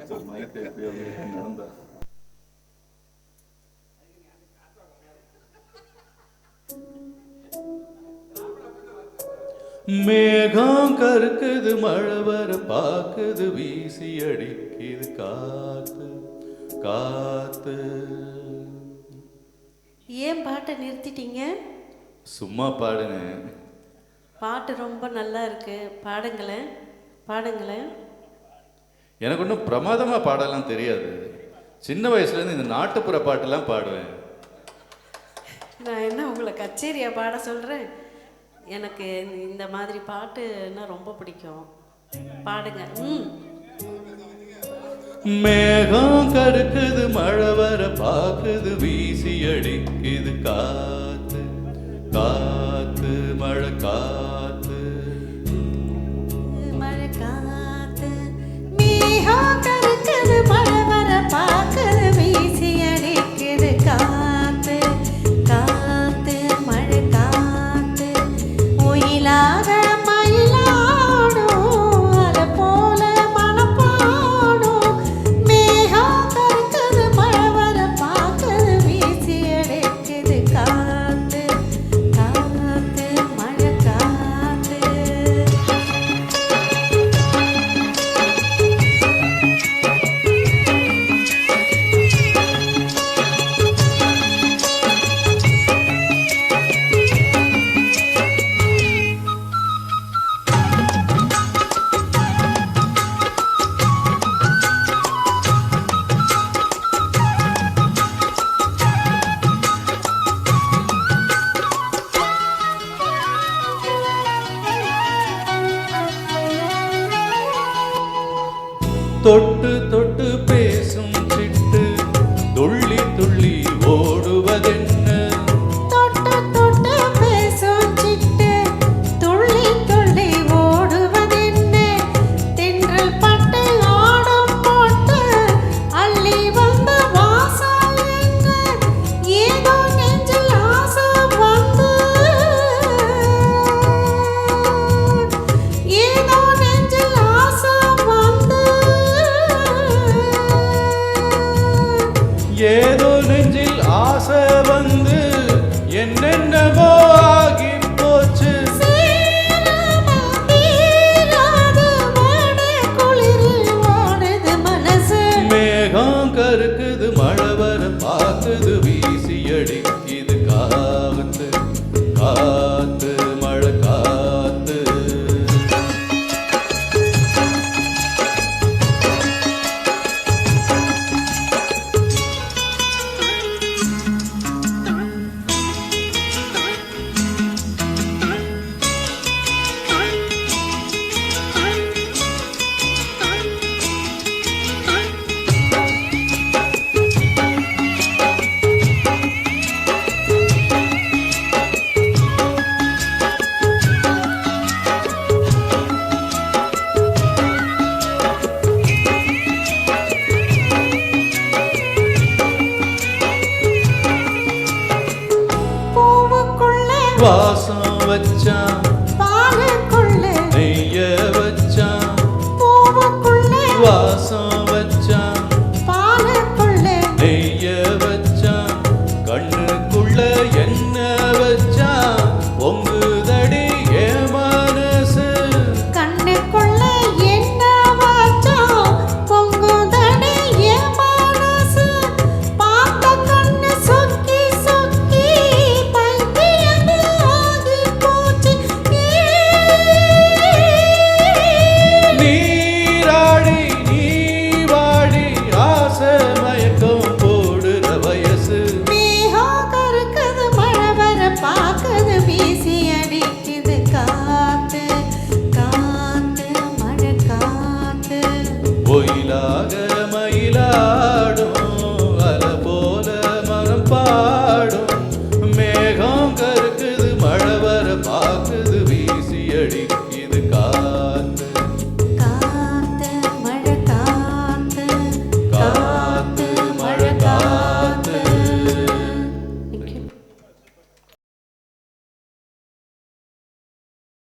நடந்தா மேகம் கருக்குது, மழை வர பாக்குது, வீசி அடிக்குது காத்து காத்து. ஏன் பாட்டை நிறுத்திட்டீங்க? சும்மா பாடுங்க. பாட்டு ரொம்ப நல்லா இருக்கு, பாடுங்களேன் பாடுங்களேன். எனக்கு ஒன்றும் பிரமாதமாக பாடலாம் தெரியாது. சின்ன வயசுலேருந்து இந்த நாட்டுப்புற பாட்டெல்லாம் பாடுவேன். நான் என்ன உங்களை கச்சேரியா பாட சொல்கிறேன்? எனக்கு இந்த மாதிரி பாட்டுன்னா ரொம்ப பிடிக்கும். பாடுங்க. மேகம் கருக்குது, மழை வர பாக்குது, வீசி அடிக்குது காத்து காத்து, மழை காத்து மழை காத்து. மேகம் கருக்குது, மழை வர பாக்குது, வீசி அடிக்குது காத்து காத்து, மழை காத்து. ஒயிலாக தொட்டு தொட்டு